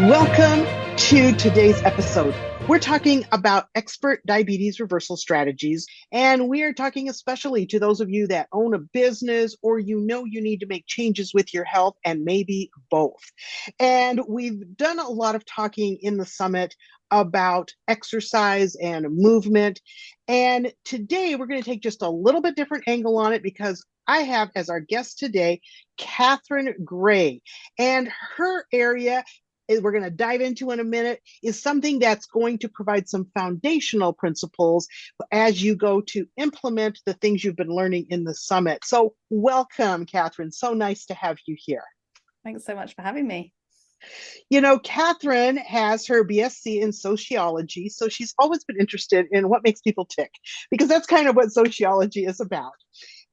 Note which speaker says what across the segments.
Speaker 1: Welcome to today's episode. We're talking about expert diabetes reversal strategies, and we are talking especially to those of you that own a business or you know you need to make changes with your health, and maybe both. And we've done a lot of talking in the summit about exercise and movement. And today we're going to take just a little bit different angle on it because I have as our guest today Catherine Gray, and her area we're going to dive into in a minute is something that's going to provide some foundational principles as you go to implement the things you've been learning in the summit. So welcome, Catherine. So nice to have you here.
Speaker 2: Thanks so much for having me.
Speaker 1: You know, Catherine has her BSc in sociology, so she's always been interested in what makes people tick, because that's kind of what sociology is about.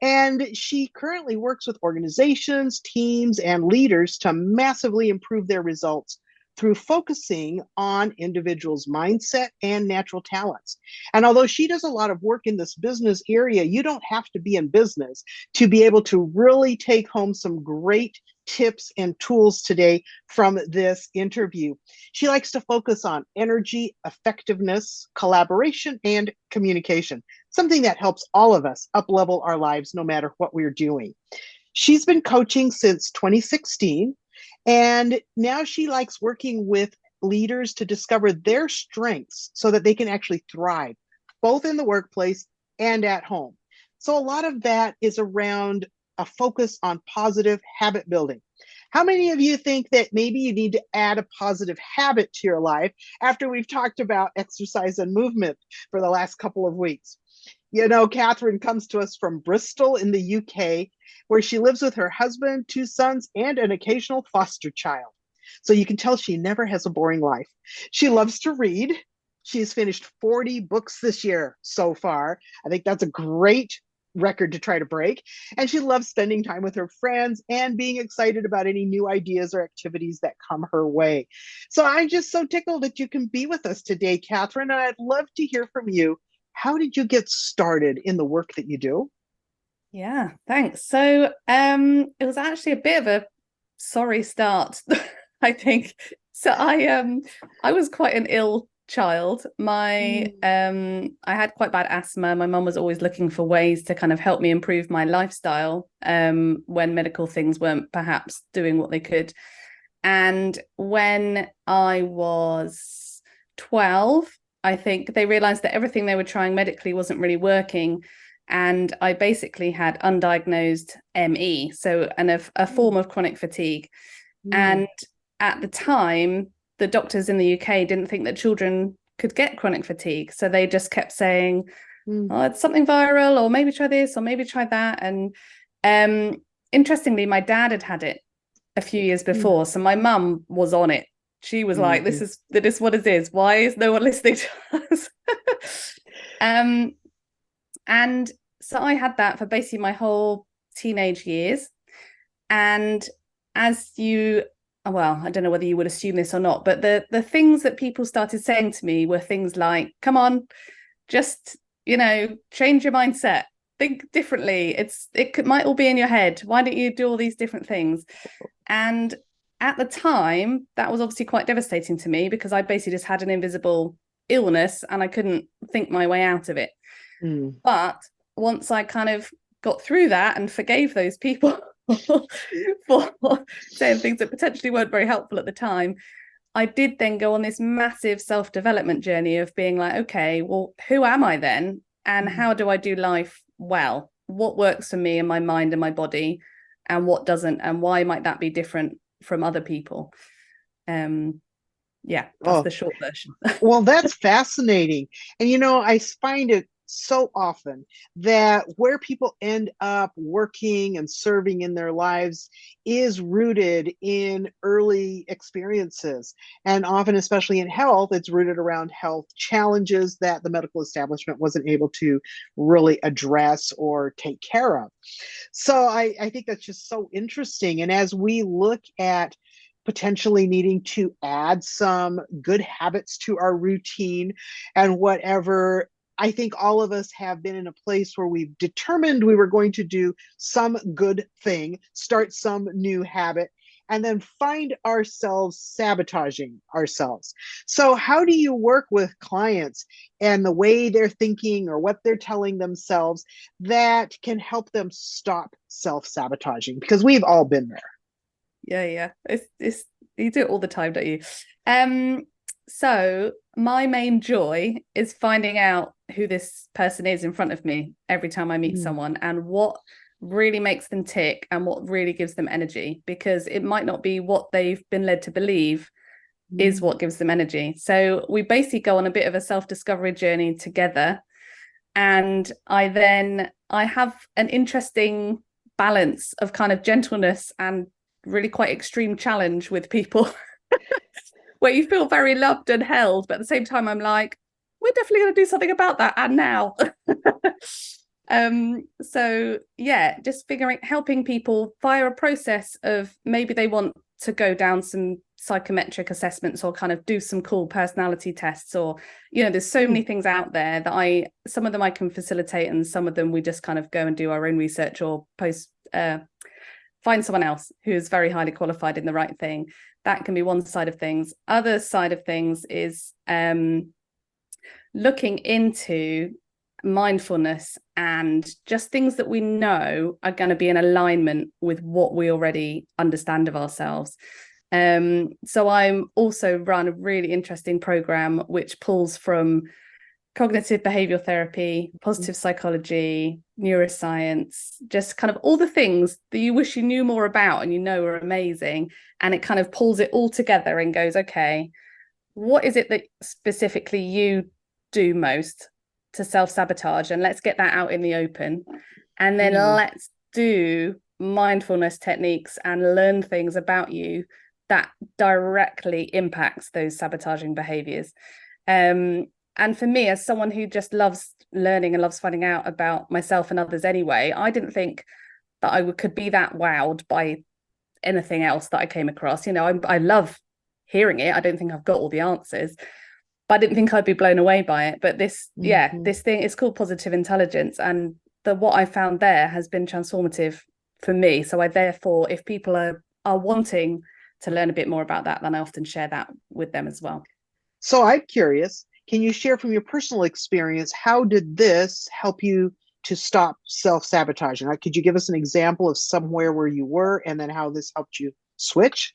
Speaker 1: And she currently works with organizations, teams, and leaders to massively improve their results through focusing on individuals' mindset and natural talents. And although she does a lot of work in this business area, you don't have to be in business to be able to really take home some great tips and tools today from this interview. She likes to focus on energy, effectiveness, collaboration, and communication, something that helps all of us up-level our lives no matter what we're doing. She's been coaching since 2016, and now she likes working with leaders to discover their strengths so that they can actually thrive, both in the workplace and at home. So a lot of that is around a focus on positive habit building. How many of you think that maybe you need to add a positive habit to your life after we've talked about exercise and movement for the last couple of weeks? You know, Catherine comes to us from Bristol in the UK, where she lives with her husband, 2 sons, and an occasional foster child. So you can tell she never has a boring life. She loves to read. She's finished 40 books this year so far. I think that's a great record to try to break. And she loves spending time with her friends and being excited about any new ideas or activities that come her way. So I'm just so tickled that you can be with us today, Catherine, and I'd love to hear from you. How did you get started in the work that you do?
Speaker 2: Yeah, thanks. So it was actually a bit of a sorry start, I think. So I was quite an ill child. I had quite bad asthma. My mum was always looking for ways to kind of help me improve my lifestyle when medical things weren't perhaps doing what they could. And when I was 12, I think they realized that everything they were trying medically wasn't really working. And I basically had undiagnosed ME, so a form of chronic fatigue. And at the time, the doctors in the UK didn't think that children could get chronic fatigue. So they just kept saying, oh, it's something viral, or maybe try this, or maybe try that. And interestingly, my dad had it a few years before. So my mum was on it. She was like, this is what it is. Why is no one listening to us? And so I had that for basically my whole teenage years. And as you, well, I don't know whether you would assume this or not, but the things that people started saying to me were things like, come on, just, change your mindset, think differently. Might all be in your head. Why don't you do all these different things? And at the time, that was obviously quite devastating to me because I basically just had an invisible illness and I couldn't think my way out of it. But once I kind of got through that and forgave those people for saying things that potentially weren't very helpful at the time, I did then go on this massive self-development journey of being like, okay, well, who am I then? And how do I do life well? What works for me and my mind and my body, and what doesn't? And why might that be different from other people? That's the short version.
Speaker 1: Well, that's fascinating. And I find it so often that where people end up working and serving in their lives is rooted in early experiences. And often, especially in health, it's rooted around health challenges that the medical establishment wasn't able to really address or take care of. So I think that's just so interesting. And as we look at potentially needing to add some good habits to our routine and whatever, I think all of us have been in a place where we've determined we were going to do some good thing, start some new habit. and then find ourselves sabotaging ourselves. So how do you work with clients and the way they're thinking or what they're telling themselves that can help them stop self-sabotaging? Because we've all been there.
Speaker 2: Yeah. It's you do it all the time, don't you? So my main joy is finding out who this person is in front of me every time I meet someone, and what really makes them tick and what really gives them energy, because it might not be what they've been led to believe is what gives them energy. So we basically go on a bit of a self-discovery journey together, and I have an interesting balance of kind of gentleness and really quite extreme challenge with people where you feel very loved and held, but at the same time I'm like, we're definitely going to do something about that, and now. So yeah, just helping people via a process of, maybe they want to go down some psychometric assessments or kind of do some cool personality tests, or there's so many things out there that some of them I can facilitate, and some of them we just kind of go and do our own research or find someone else who's very highly qualified in the right thing. That can be one side of things. Other side of things is looking into mindfulness and just things that we know are going to be in alignment with what we already understand of ourselves. So I'm also run a really interesting program which pulls from cognitive behavioral therapy, positive psychology, neuroscience, just kind of all the things that you wish you knew more about and are amazing. And it kind of pulls it all together and goes, okay, what is it that specifically you do most to self-sabotage? And let's get that out in the open. And then let's do mindfulness techniques and learn things about you that directly impacts those sabotaging behaviors. And for me, as someone who just loves learning and loves finding out about myself and others anyway, I didn't think that I could be that wowed by anything else that I came across. I love hearing it. I don't think I've got all the answers, but I didn't think I'd be blown away by it. But this thing is called positive intelligence, and what I found there has been transformative for me. So therefore, if people are wanting to learn a bit more about that, then I often share that with them as well.
Speaker 1: So I'm curious, can you share from your personal experience, how did this help you to stop self-sabotaging? Could you give us an example of somewhere where you were and then how this helped you switch?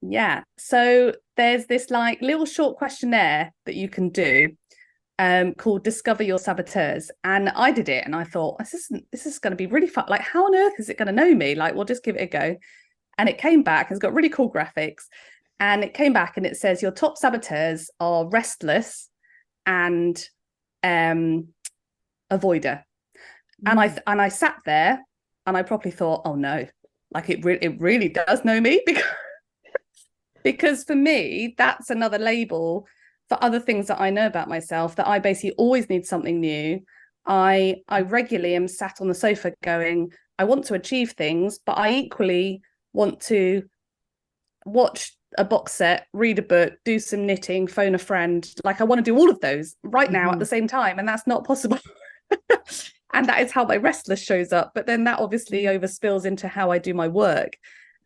Speaker 2: Yeah. So there's this little short questionnaire that you can do called Discover Your Saboteurs. And I did it and I thought, this is going to be really fun. How on earth is it going to know me? We'll just give it a go. And it came back, it's got really cool graphics. And it came back and it says your top saboteurs are restless and avoider. And I sat there and I probably thought, oh no, it really does know me, because for me that's another label for other things that I know about myself, that I basically always need something new. I regularly am sat on the sofa going, I want to achieve things, but I equally want to watch a box set, read a book, do some knitting, phone a friend. I want to do all of those right now at the same time, and that's not possible. And that is how my restless shows up. But then that obviously overspills into how I do my work.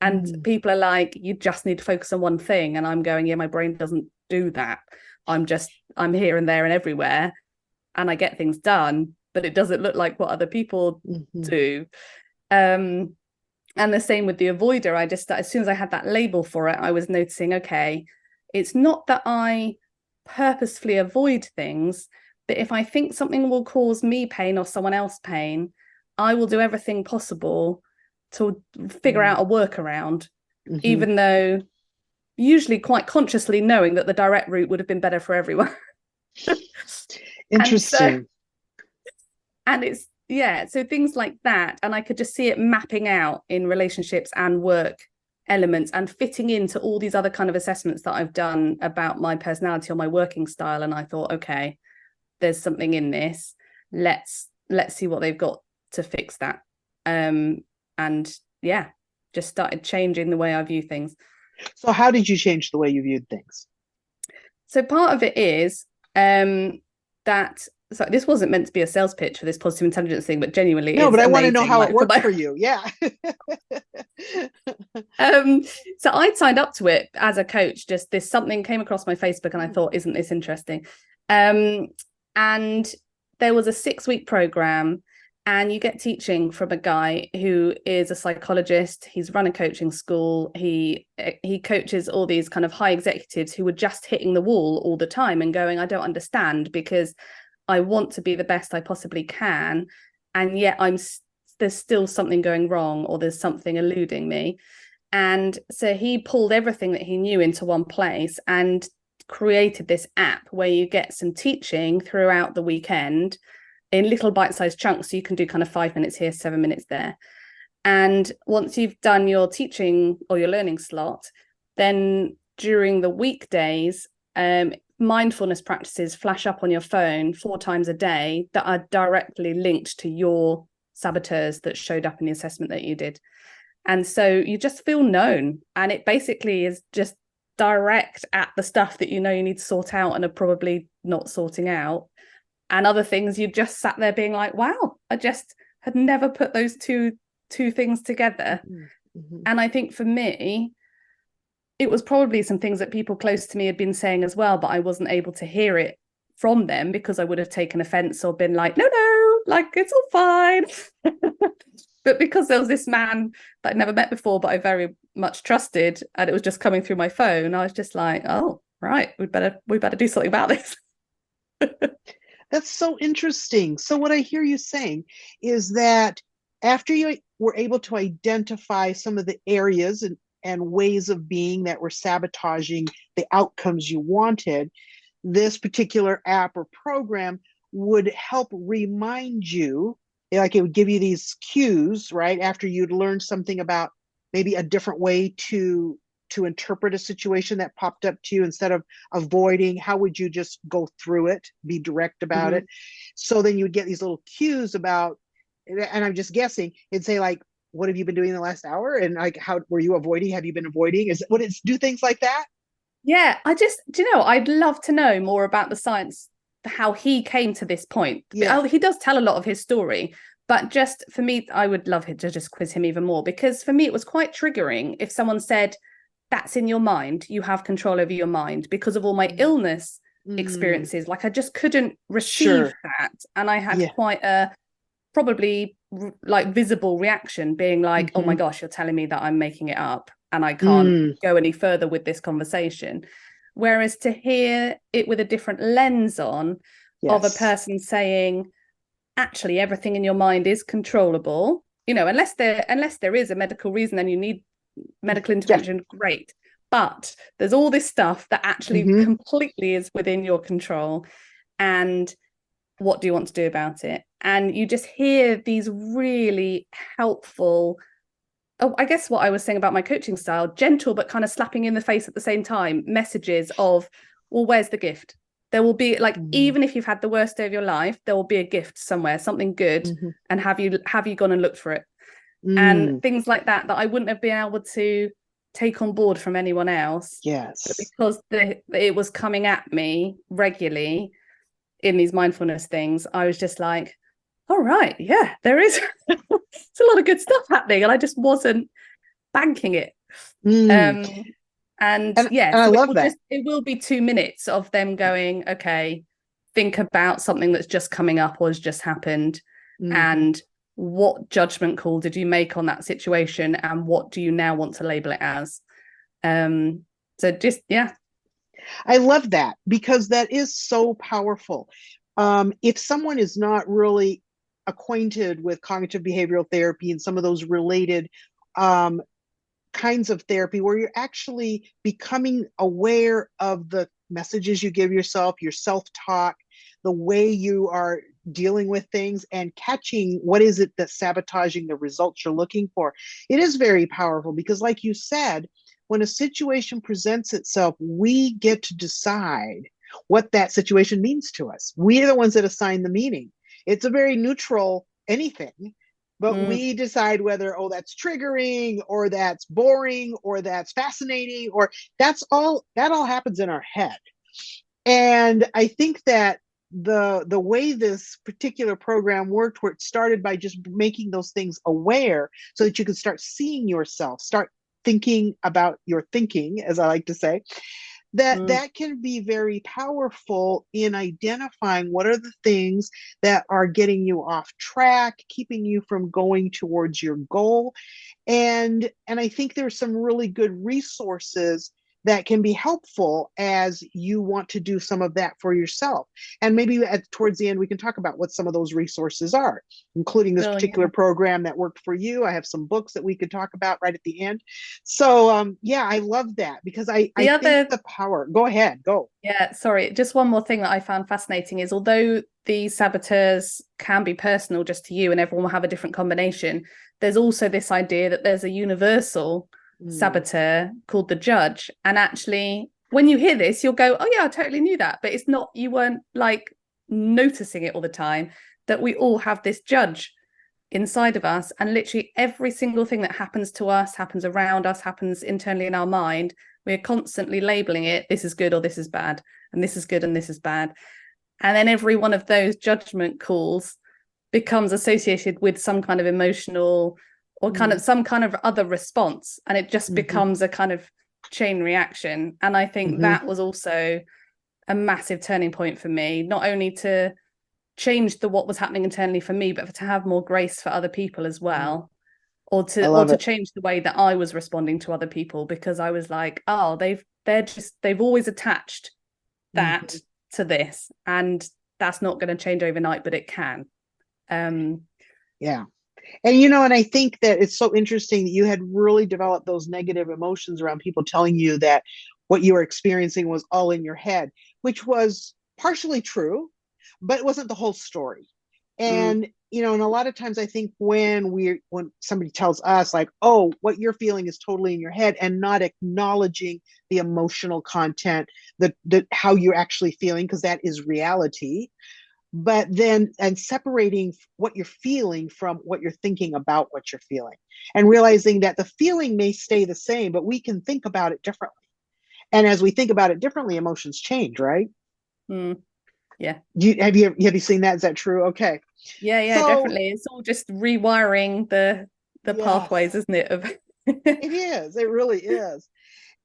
Speaker 2: And people are like, you just need to focus on one thing. And I'm going, yeah, my brain doesn't do that. I'm here and there and everywhere, and I get things done, but it doesn't look like what other people do. And the same with the avoider. As soon as I had that label for it, I was noticing, okay, it's not that I purposefully avoid things, but if I think something will cause me pain or someone else pain, I will do everything possible to figure out a workaround, even though usually quite consciously knowing that the direct route would have been better for everyone.
Speaker 1: Interesting.
Speaker 2: And it's, so things like that. And I could just see it mapping out in relationships and work elements and fitting into all these other kind of assessments that I've done about my personality or my working style. And I thought, okay, there's something in this. Let's see what they've got to fix that. And yeah, just started changing the way I view things.
Speaker 1: So how did you change the way you viewed things?
Speaker 2: So part of it is that, so this wasn't meant to be a sales pitch for this positive intelligence thing, but genuinely
Speaker 1: no, but I want to know how
Speaker 2: like,
Speaker 1: it worked for you. Yeah.
Speaker 2: So I'd signed up to it as a coach, just this something came across my Facebook and I thought, isn't this interesting? And there was a 6-week program and you get teaching from a guy who is a psychologist. He's run a coaching school. He coaches all these kind of high executives who were just hitting the wall all the time and going, I don't understand, because I want to be the best I possibly can, and yet there's still something going wrong, or there's something eluding me. And so he pulled everything that he knew into one place and created this app where you get some teaching throughout the weekend in little bite-sized chunks. So you can do kind of 5 minutes here, 7 minutes there. And once you've done your teaching or your learning slot, then during the weekdays, mindfulness practices flash up on your phone 4 times a day that are directly linked to your saboteurs that showed up in the assessment that you did. And so you just feel known, and it basically is just direct at the stuff that you know you need to sort out and are probably not sorting out, and other things you just sat there being like, wow, I just had never put those two things together. Mm-hmm. And I think for me, it was probably some things that people close to me had been saying as well, but I wasn't able to hear it from them because I would have taken offense or been like, no, like it's all fine. But because there was this man that I'd never met before, but I very much trusted, and it was just coming through my phone, I was just like, oh, right, we better do something about this.
Speaker 1: That's so interesting. So what I hear you saying is that after you were able to identify some of the areas and ways of being that were sabotaging the outcomes you wanted, this particular app or program would help remind you, like it would give you these cues, right? After you'd learned something about maybe a different way to interpret a situation that popped up to you, instead of avoiding, how would you just go through it, be direct about it? So then you would get these little cues about, and I'm just guessing, it'd say like, what have you been doing in the last hour? And like, how were you avoiding? Have you been avoiding? Would it do things like that?
Speaker 2: Yeah, do you know, I'd love to know more about the science, how he came to this point.
Speaker 1: Yeah.
Speaker 2: He does tell a lot of his story, but just for me, I would love to just quiz him even more, because for me, it was quite triggering if someone said, that's in your mind, you have control over your mind, because of all my illness experiences. Like I just couldn't receive that. And I had quite a probably like visible reaction, being like, oh my gosh, you're telling me that I'm making it up and I can't go any further with this conversation. Whereas to hear it with a different lens on, of a person saying, actually, everything in your mind is controllable, you know, unless there is a medical reason and you need medical intervention, great. But there's all this stuff that actually completely is within your control. And what do you want to do about it? And you just hear these really helpful, I guess what I was saying about my coaching style, gentle but kind of slapping in the face at the same time, messages of, well, where's the gift? There will be, like, even if you've had the worst day of your life, there will be a gift somewhere, something good. And have you gone and looked for it? And things like that I wouldn't have been able to take on board from anyone else.
Speaker 1: Yes.
Speaker 2: But because it was coming at me regularly in these mindfulness things, I was just like, all right, yeah, there is it's a lot of good stuff happening, and I just wasn't banking it. And yeah, so
Speaker 1: I love that.
Speaker 2: It will be 2 minutes of them going, okay, think about something that's just coming up or has just happened, and what judgment call did you make on that situation, and what do you now want to label it as? So just, yeah.
Speaker 1: I love that, because that is so powerful. If someone is not really acquainted with cognitive behavioral therapy and some of those related kinds of therapy, where you're actually becoming aware of the messages you give yourself, your self-talk, the way you are dealing with things, and catching what is it that's sabotaging the results you're looking for, it is very powerful. Because like you said, when a situation presents itself, we get to decide what that situation means to us. We are the ones that assign the meaning. It's a very neutral anything, but we decide whether, oh, that's triggering, or that's boring, or that's fascinating, or that all happens in our head. And I think that the way this particular program worked, where it started by just making those things aware so that you could start seeing yourself, start thinking about your thinking, as I like to say, that
Speaker 2: Mm.
Speaker 1: that can be very powerful in identifying what are the things that are getting you off track, keeping you from going towards your goal. And I think there's some really good resources that can be helpful as you want to do some of that for yourself. And maybe towards the end, we can talk about what some of those resources are, including this
Speaker 2: Oh,
Speaker 1: particular
Speaker 2: yeah.
Speaker 1: program that worked for you. I have some books that we could talk about right at the end. So yeah, I love that because
Speaker 2: The
Speaker 1: I think
Speaker 2: other
Speaker 1: the power, go ahead, go.
Speaker 2: Yeah, sorry. Just one more thing that I found fascinating is although the saboteurs can be personal just to you and everyone will have a different combination, there's also this idea that there's a universal saboteur called the judge. And actually, when you hear this, you'll go, oh, yeah, I totally knew that. But it's not, you weren't like noticing it all the time, that we all have this judge inside of us. And literally every single thing that happens to us, happens around us, happens internally in our mind, we're constantly labeling it, this is good or this is bad, and this is good and this is bad. And then every one of those judgment calls becomes associated with some kind of emotional or kind of some kind of other response. And it just becomes a kind of chain reaction. And I think that was also a massive turning point for me, not only to change what was happening internally for me, but to have more grace for other people as well. Or to change the way that I was responding to other people, because I was like, oh, they've always attached that to this, and that's not going to change overnight, but it can.
Speaker 1: Yeah. And and I think that it's so interesting that you had really developed those negative emotions around people telling you that what you were experiencing was all in your head, which was partially true, but it wasn't the whole story. And and a lot of times I think when somebody tells us like, oh, what you're feeling is totally in your head, and not acknowledging the emotional content, the how you're actually feeling, because that is reality, but then and separating what you're feeling from what you're thinking about what you're feeling, and realizing that the feeling may stay the same, but we can think about it differently. And as we think about it differently, emotions change, right?
Speaker 2: Yeah.
Speaker 1: Have you seen that? Is that true? Okay.
Speaker 2: Yeah,
Speaker 1: So
Speaker 2: definitely. It's all just rewiring the
Speaker 1: yes,
Speaker 2: pathways, isn't it? Of
Speaker 1: it is. It really is.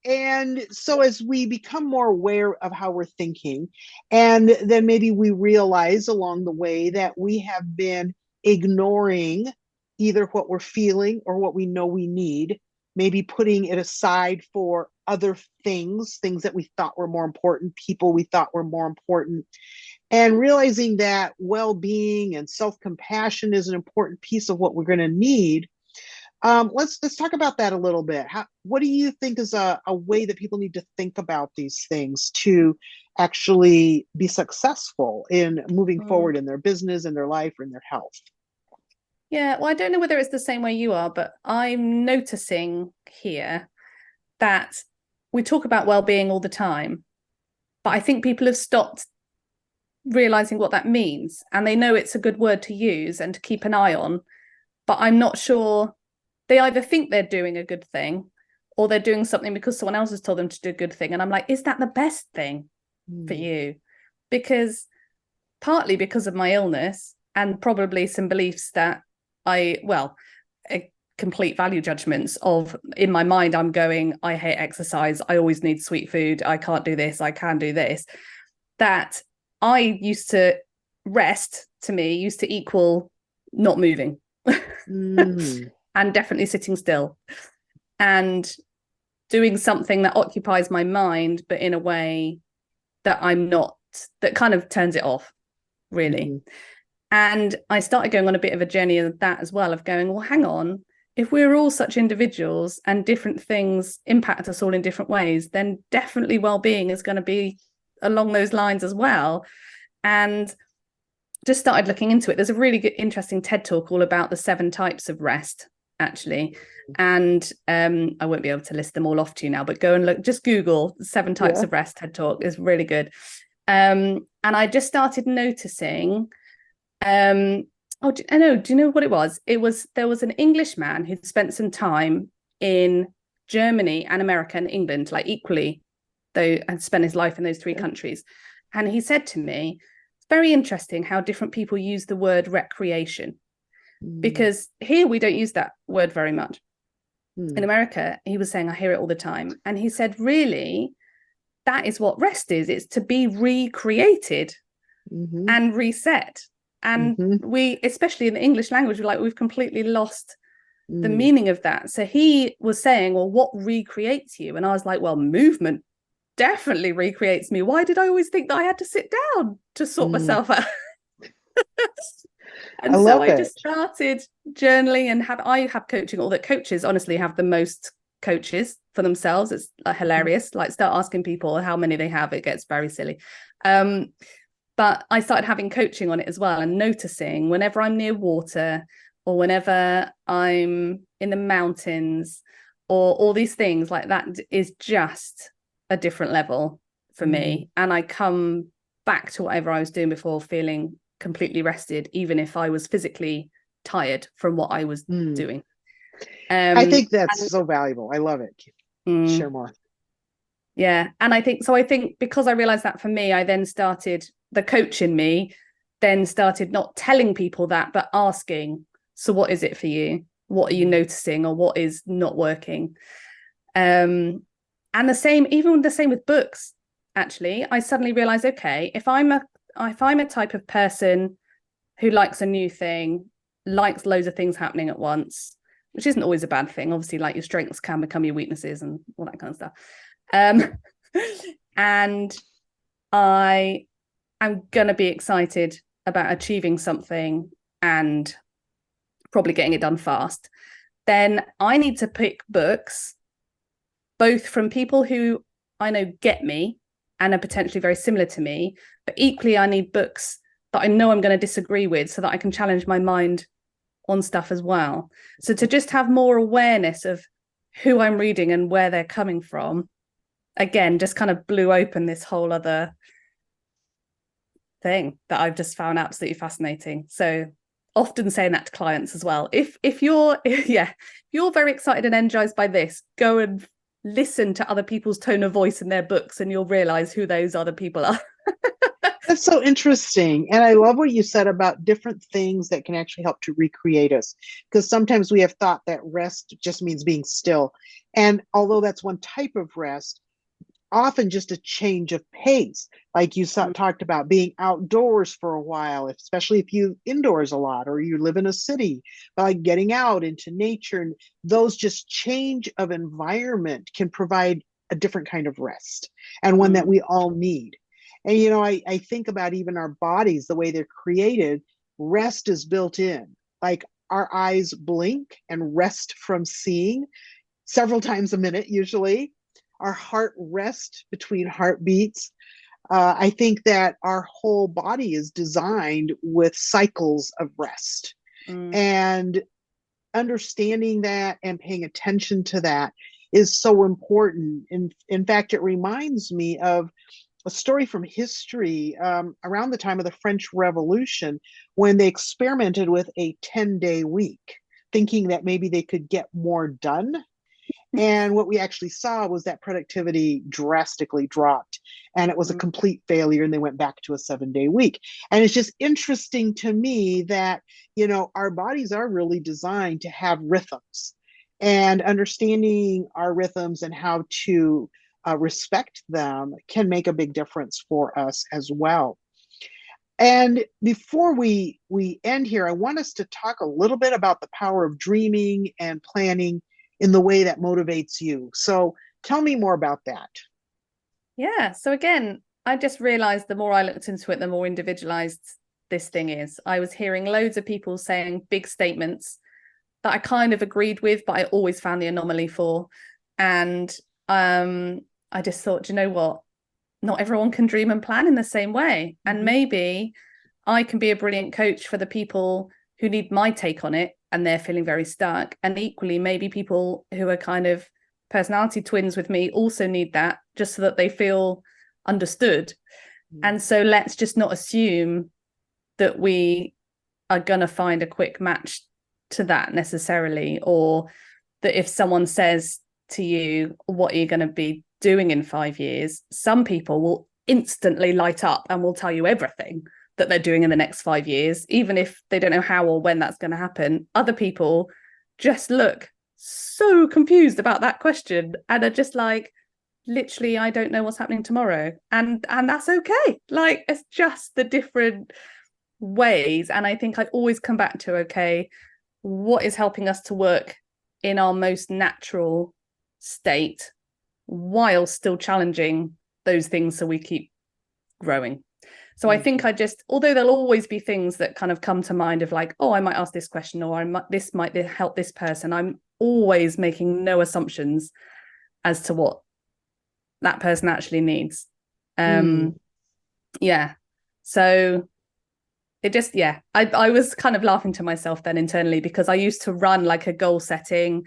Speaker 1: And so as we become more aware of how we're thinking, and then maybe we realize along the way that we have been ignoring either what we're feeling or what we know we need, maybe putting it aside for other things that we thought were more important, people we thought were more important, and realizing that well-being and self-compassion is an important piece of what we're going to need. Let's talk about that a little bit. What do you think is a way that people need to think about these things to actually be successful in moving forward in their business, in their life, or in their health?
Speaker 2: Yeah, well, I don't know whether it's the same way you are, but I'm noticing here that we talk about well-being all the time, but I think people have stopped realizing what that means, and they know it's a good word to use and to keep an eye on, but I'm not sure. They either think they're doing a good thing, or they're doing something because someone else has told them to do a good thing. And I'm like, is that the best thing for you? Because partly because of my illness, and probably some beliefs that complete value judgments of, in my mind, I'm going, I hate exercise, I always need sweet food, I can't do this, I can do this. That I used to rest, to me, used to equal not moving. And definitely sitting still and doing something that occupies my mind, but in a way that that kind of turns it off, really. And I started going on a bit of a journey of that as well, of going, well, hang on, if we're all such individuals and different things impact us all in different ways, then definitely well-being is going to be along those lines as well. And just started looking into it. There's a really good, interesting TED talk all about the 7 types of rest, actually. And I won't be able to list them all off to you now, but go and look, just Google 7 types of rest TED talk. Is really good. And I just started noticing, do you know what it was? There was an Englishman who'd spent some time in Germany and America and England, like equally, though, and spent his life in those 3 countries. And he said to me, it's very interesting how different people use the word recreation, because here we don't use that word very much. in America, he was saying, I hear it all the time. And he said, really, that is what rest is. It's to be recreated and reset. And we, especially in the English language, we've completely lost the meaning of that. So he was saying, well, what recreates you? And I was like, well, movement definitely recreates me. Why did I always think that I had to sit down to sort myself out? And so I just started journaling, and I have coaching. All that coaches honestly have the most coaches for themselves. It's hilarious. Like, start asking people how many they have. It gets very silly. But I started having coaching on it as well, and noticing whenever I'm near water, or whenever I'm in the mountains, or all these things like that, is just a different level for me. And I come back to whatever I was doing before, feeling completely rested, even if I was physically tired from what I was doing.
Speaker 1: I think that's so valuable. I love it. Share more.
Speaker 2: Yeah. And I think because I realized that for me, I then started, the coach in me then started not telling people that, but asking, so what is it for you? What are you noticing, or what is not working? And the same with books. Actually, I suddenly realized, okay, if I'm a type of person who likes a new thing, likes loads of things happening at once, which isn't always a bad thing. Obviously, like, your strengths can become your weaknesses and all that kind of stuff. And I am going to be excited about achieving something and probably getting it done fast. Then I need to pick books, both from people who I know get me and are potentially very similar to me, but equally I need books that I know I'm going to disagree with, so that I can challenge my mind on stuff as well. So to just have more awareness of who I'm reading and where they're coming from, again, just kind of blew open this whole other thing that I've just found absolutely fascinating. So often saying that to clients as well. If you're very excited and energized by this, go and listen to other people's tone of voice in their books, and you'll realize who those other people are.
Speaker 1: That's so interesting. And I love what you said about different things that can actually help to recreate us. Because sometimes we have thought that rest just means being still. And although that's one type of rest, often just a change of pace. Like you talked about being outdoors for a while, especially if you indoors a lot, or you live in a city, like getting out into nature. And those just change of environment can provide a different kind of rest, and one that we all need. And, I think about even our bodies, the way they're created, rest is built in. Like, our eyes blink and rest from seeing several times a minute, usually. Our heart rests between heartbeats. I think that our whole body is designed with cycles of rest. And understanding that and paying attention to that is so important. In fact, it reminds me of a story from history around the time of the French Revolution, when they experimented with a 10-day week, thinking that maybe they could get more done. And what we actually saw was that productivity drastically dropped, and it was a complete failure, and they went back to a 7-day week. And it's just interesting to me that, our bodies are really designed to have rhythms, and understanding our rhythms and how to respect them can make a big difference for us as well. And before we end here, I want us to talk a little bit about the power of dreaming and planning in the way that motivates you. So tell me more about that.
Speaker 2: Yeah. So again, I just realized the more I looked into it, the more individualized this thing is. I was hearing loads of people saying big statements that I kind of agreed with, but I always found the anomaly for. And I just thought, you know what? Not everyone can dream and plan in the same way. And maybe I can be a brilliant coach for the people who need my take on it, and they're feeling very stuck. And equally, maybe people who are kind of personality twins with me also need that, just so that they feel understood. And so let's just not assume that we are going to find a quick match to that necessarily, or that if someone says to you, what are you going to be doing in 5 years, some people will instantly light up and will tell you everything that they're doing in the next 5 years, even if they don't know how or when that's going to happen. Other people just look so confused about that question and are just like, literally, I don't know what's happening tomorrow. And that's okay. Like, it's just the different ways. And I think I always come back to, okay, what is helping us to work in our most natural state while still challenging those things so we keep growing. So I think I just, although there'll always be things that kind of come to mind of like, oh, I might ask this question, or this might help this person, I'm always making no assumptions as to what that person actually needs. Yeah. So it just, I was kind of laughing to myself then internally, because I used to run like a goal setting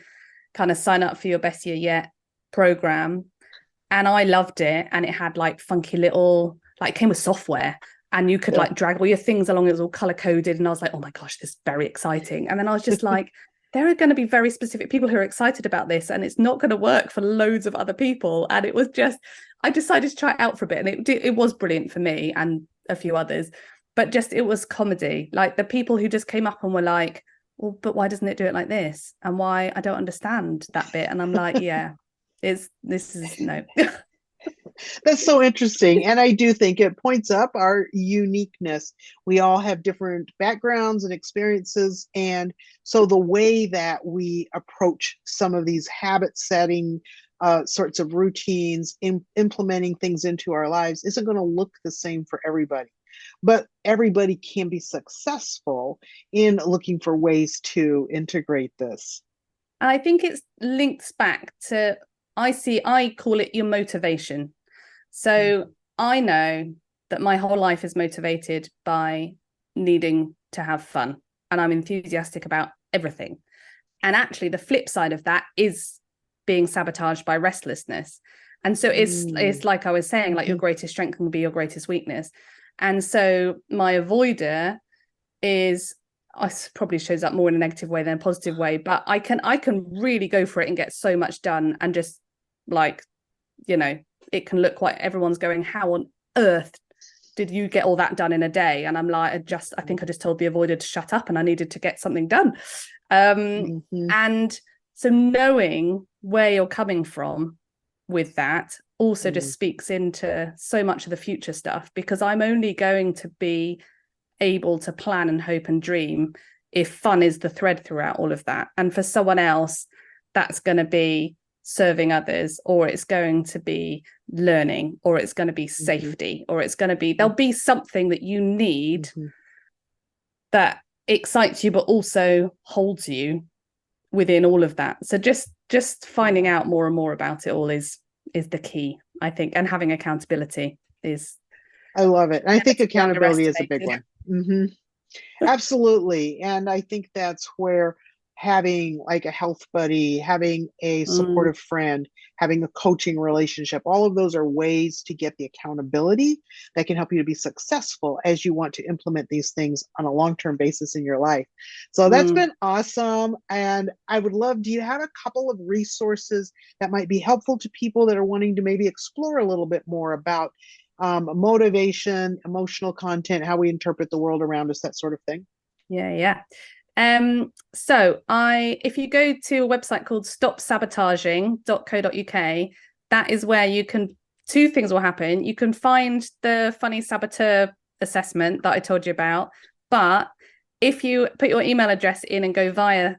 Speaker 2: kind of sign up for your best year yet program, and I loved it. And it had like funky little, like, it came with software and you could like drag all your things along. It was all color coded, and I was like, oh my gosh, this is very exciting. And then I was just like, there are going to be very specific people who are excited about this, and it's not going to work for loads of other people. And it was just, I decided to try it out for a bit, and it was brilliant for me and a few others, but just, it was comedy. Like, the people who just came up and were like, well, but why doesn't it do it like this? And why, I don't understand that bit. And I'm like, yeah, this is no.
Speaker 1: That's so interesting. And I do think it points up our uniqueness. We all have different backgrounds and experiences. And so the way that we approach some of these habit setting sorts of routines, implementing things into our lives, isn't going to look the same for everybody. But everybody can be successful in looking for ways to integrate this.
Speaker 2: I think it's links back to, I call it your motivation. So I know that my whole life is motivated by needing to have fun, and I'm enthusiastic about everything. And actually the flip side of that is being sabotaged by restlessness. And so it's like I was saying, like, your greatest strength can be your greatest weakness. And so my avoider is, I probably shows up more in a negative way than a positive way, but I can really go for it and get so much done, and just like, you know, it can look like everyone's going, how on earth did you get all that done in a day? And I'm like, I think I just told the avoider to shut up, and I needed to get something done. And so knowing where you're coming from with that also just speaks into so much of the future stuff, because I'm only going to be able to plan and hope and dream if fun is the thread throughout all of that. And for someone else, that's going to be serving others, or it's going to be learning, or it's going to be safety, or it's going to be, there'll be something that you need that excites you but also holds you within all of that. So just finding out more and more about it all is the key, I think. And having accountability is,
Speaker 1: I love it. I think accountability is a big one. Absolutely. And I think that's where having like a health buddy, having a supportive friend, having a coaching relationship, all of those are ways to get the accountability that can help you to be successful as you want to implement these things on a long-term basis in your life. So that's been awesome. And I would love, do you have a couple of resources that might be helpful to people that are wanting to maybe explore a little bit more about motivation, emotional content, how we interpret the world around us, that sort of thing?
Speaker 2: Yeah. So if you go to a website called stopsabotaging.co.uk, that is where you can, two things will happen. You can find the funny saboteur assessment that I told you about, but if you put your email address in and go via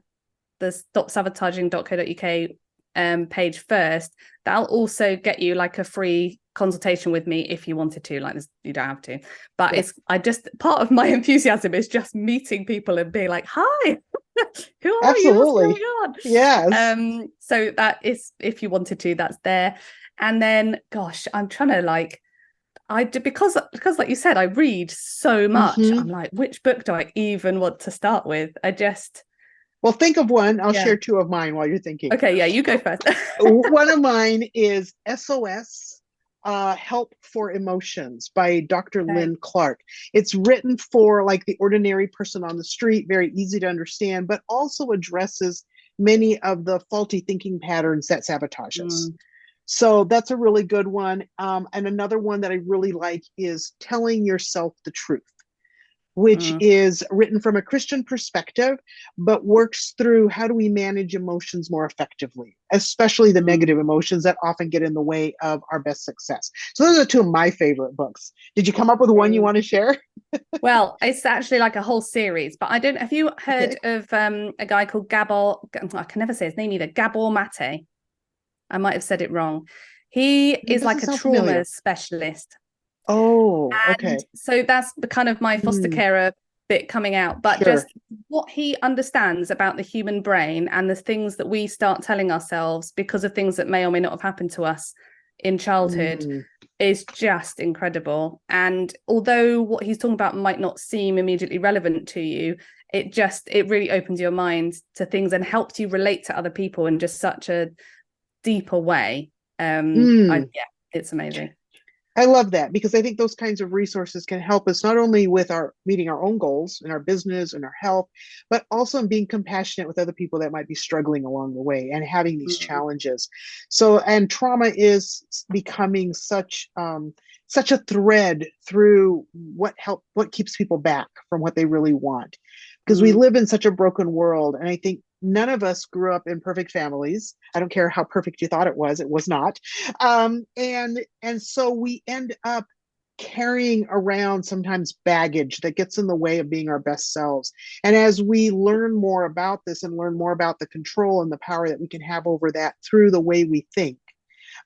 Speaker 2: the stopsabotaging.co.uk page first, that'll also get you like a free consultation with me if you wanted to. Like this, you don't have to, but part of my enthusiasm is just meeting people and being like, hi, who are you, what's going on?
Speaker 1: Yes.
Speaker 2: So that is, if you wanted to, that's there. And then, gosh, I'm trying to like, because like you said, I read so much. I'm like, which book do I even want to start with?
Speaker 1: Well, think of one. I'll share two of mine while you're thinking.
Speaker 2: Okay, yeah, you go first.
Speaker 1: One of mine is SOS, Help for Emotions by Dr. Lynn Clark. It's written for like the ordinary person on the street, very easy to understand, but also addresses many of the faulty thinking patterns that sabotage us. So that's a really good one. And another one that I really like is Telling Yourself the Truth. which is written from a Christian perspective, but works through how do we manage emotions more effectively, especially the negative emotions that often get in the way of our best success. So those are two of my favorite books. Did you come up with one you want to share?
Speaker 2: Well, it's actually like a whole series, but I don't, have you heard of a guy called I can never say his name either, Gabor Mate. I might have said it wrong. He is like a trauma specialist.
Speaker 1: Oh,
Speaker 2: and so that's the kind of my foster carer bit coming out, but just what he understands about the human brain and the things that we start telling ourselves because of things that may or may not have happened to us in childhood is just incredible. And although what he's talking about might not seem immediately relevant to you, it really opens your mind to things and helps you relate to other people in just such a deeper way. It's amazing.
Speaker 1: I love that, because I think those kinds of resources can help us not only with our meeting our own goals in our business and our health, but also in being compassionate with other people that might be struggling along the way and having these challenges. So, and trauma is becoming such a thread through what keeps people back from what they really want, because we live in such a broken world. And I think none of us grew up in perfect families. I don't care how perfect you thought it was not. And so we end up carrying around sometimes baggage that gets in the way of being our best selves. And as we learn more about this and learn more about the control and the power that we can have over that through the way we think,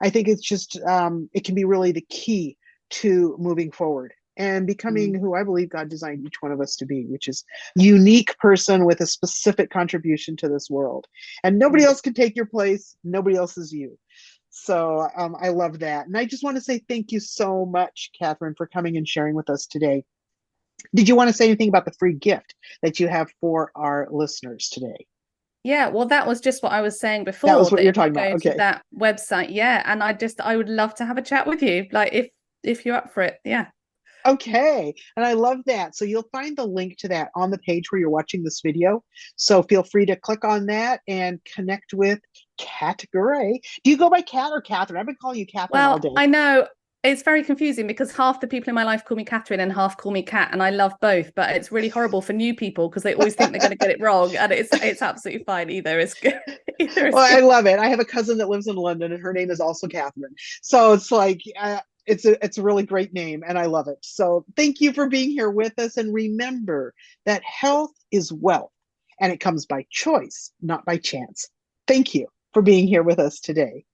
Speaker 1: I think it's just, it can be really the key to moving forward and becoming who I believe God designed each one of us to be, which is a unique person with a specific contribution to this world. And nobody else can take your place. Nobody else is you. So I love that. And I just want to say thank you so much, Catherine, for coming and sharing with us today. Did you want to say anything about the free gift that you have for our listeners today?
Speaker 2: Yeah, well, that was just what I was saying before.
Speaker 1: That was what you're talking about. Okay.
Speaker 2: To that website, yeah, and I would love to have a chat with you, like if you're up for it, yeah.
Speaker 1: Okay, and I love that. So you'll find the link to that on the page where you're watching this video. So feel free to click on that and connect with 𝐂𝐤𝐬. Do you go by Kat or Catherine? I've been calling you Catherine all day.
Speaker 2: I know it's very confusing because half the people in my life call me Catherine and half call me Kat, and I love both, but it's really horrible for new people because they always think they're going to get it wrong, and it's absolutely fine. Either is good.
Speaker 1: I love it. I have a cousin that lives in London, and her name is also Catherine. So it's like it's a really great name, and I love it. So thank you for being here with us, and remember that health is wealth, and it comes by choice, not by chance. Thank you for being here with us today.